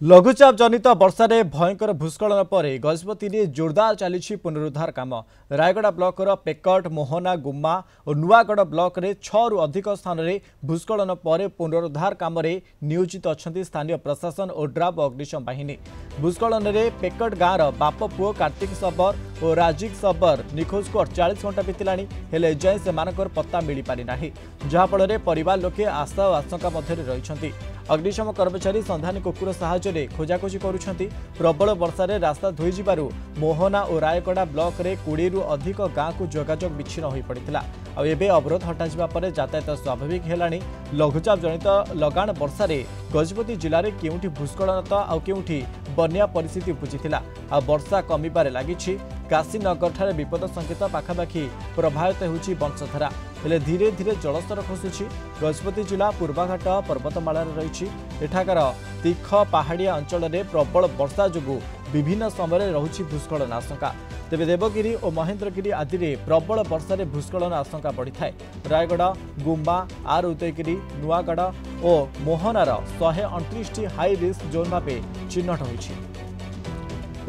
लघुचाप जनित वर्षा रे भयंकर भूस्खलन पर गजपति में जोरदार चली पुनरुद्धार काम। रायगड़ा ब्लॉकर पेकट मोहना गुम्मा और नुआगढ़ ब्लॉक रे 6 रु अधिक स्थान में भूस्खलन पर पुनरुद्धार काम नियोजित अच्छा स्थानीय प्रशासन और ड्राब अग्निशम बाहिनी। भूस्खलन में पेकट गाँव बाप पुओ कार्तिक सबर और राजिक सबर निखोज को 48 घंटा बीतला हेले एजाएं से पत्ता मिल पारि नाही, जहाँफल परिवार लोके आशा और आशंका मध्य रही। अग्निशम कर्मचारी संधानी कुकुर साहाय्य खोजाखोजी करुछंती। प्रबल वर्षा रे रास्ता धोई जिबारु मोहना और रायगड़ा ब्लॉक रे 20 रु अधिक गाँव को जोगाजोग विच्छिन्न हो पड़ता। एबे अवरोध हटाଯିबा परे यातायात स्वाभाविक हेलाणी। लघुचाप जनित लगाण वर्षा रे गजपति जिले में केउठी भूस्खलन तो आउ केउठी बन्या परिस्थिति उपजिथिला। आ वर्षा कमिबारे लागिछि। काशीनगर ठारे विपद संकेत पाखापाखि प्रभावित होउछि वंशधारा, हेले धीरे धीरे जलस्तर खसुछि। गजपति जिला पूर्वाघाट पर्वतमालार रही एठाकार तीख पहाड़िया अंचल में प्रबल वर्षा जोगु विभिन्न समय रहुछि भूस्खलन आशंका। तेबे देवगिरी और महेंद्रगिरी आदि में प्रबल वर्षा रे भूस्खलन आशंका बढ़ी थाए। रायगड़ गुम्बा आर उदयगिरी नुआगढ़ और मोहनार 129 हाई रिस्क जोन भावे चिन्हट होइछि।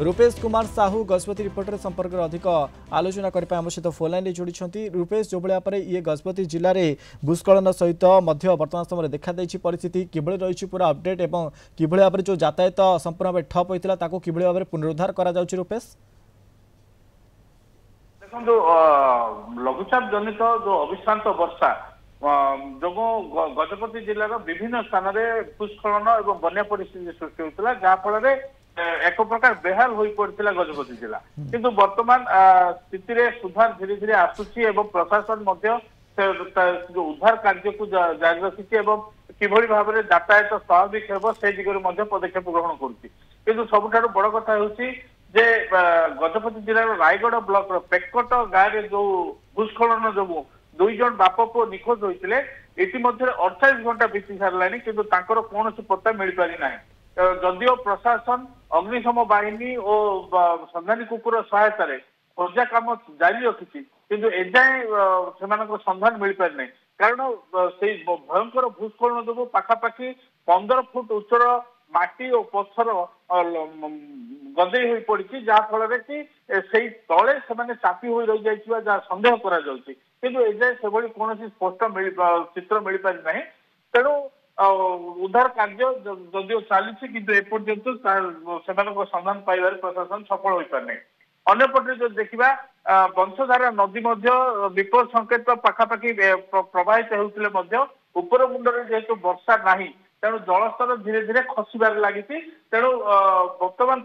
रूपेश कुमार साहू गजपति रिपोर्टर संपर्क में अधिक आलोचना करने आम सहित फोन लाइन जोड़ी। रूपेश, जो भाया ये गजपति जिले में भूस्खलन सहित वर्तमान समय देखा परिस्थिति किभଳି रही पूरा अपडेट एवं किभଳି भाव जो यातायात संपूर्ण भाव ठप होता है किभଳି भाव पुनरुद्धार करा जाउछि रूपेश? देखो लघुचाप जनित जो अविश्रांत वर्षा जो गजपति जिलार विभिन्न स्थान में भूस्खलन और बन्या परिस्थिति सृष्टि होता जहाँफल एक प्रकार बेहाल हो पड़ा गजपति जिला। किंतु वर्तमान स्थिति रे सुधार धीरे धीरे आसुची एवं प्रशासन जो उद्धार कार्य को जारी रखी किभଳି भाବରେ यातायात स्वाभाविक हेब से दिगरे पदक्षेप ग्रहण करुच्ची। किंतु सबुठारु बड़ कथा होउची जे गजपति जिलार रायगढ़ ब्लॉक पेकट गाँव में जो भूस्खलन जो 2 जन बाप पुओ निखोज होते इतिमध्य 48 घंटा बीती सारा किंतु तांकर कौन पत्ता मिल पारि नाही। जदिओ प्रशासन अग्निशम बाहिनी और संधानी कुकुर सहायता खोजा काम जारी रखी किंतु एजाए से संधान मिल पारि नहीं। कारण से भयंकर भूस्खलन जो पाखापाखि 15 फुट उच्चर माटी और पत्थर गदेई हो पड़ी जहाँफल कि से तले से चापी हो रही जाइए जहाँ सन्देह करा जाउछि। किंतु एजाए से कौन स्पष्ट चित्र मिल पारि नहीं। तेणु उद्धार कार्य जदिओ चली किंतु एपर्यंत से संधान पाइबार प्रशासन सफल हो पारे। अन्यपटे जो देखा वंशधारा नदी विपद संकेत पाखापाखि प्रवाहित होते उपर मुंडे जेहेतु वर्षा नाही तेणु जलस्तर धीरे धीरे खसबार लगी। तेणु बर्तमान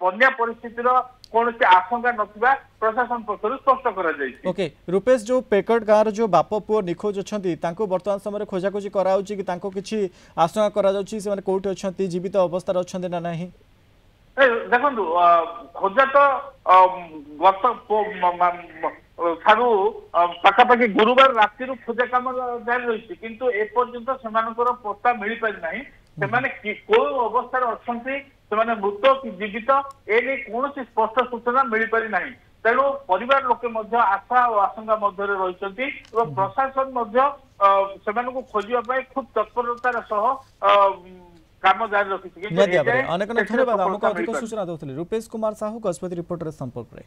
बन्या परिस्थितिर कौन आशंका नथिबा प्रशासन पक्षर स्पष्ट करा जायछि। ओके रूपेश, जो पेकट गाँव जो बाप पुओ निखोज अछंती तांको वर्तमान समय खोजाखोजी कराउछि कि तांको किछि आशंका करा जाउछि से माने कोठी अछंती जीवित अवस्था अछंती ना नाही? देखो खोजा तो गत पाखापाखि गुरुवार राति खोजा कम जारी रही किंतु एपर्यंत से पत्ता मिल पारि नाही। से को अवस्था अच्छे से मृत कि जीवित ए कौन स्पष्ट सूचना मिल पारि नाही। तेणु परिवार लोके आशा और आशंका मध्य रही प्रशासन से खोजा खूब तत्परतार सह काम जारी रखी। अनेक धन्यवाद। आमको अधिक सूचना दूसरे रूपेश कुमार साहू गजपति रिपोर्टर संपर्क में।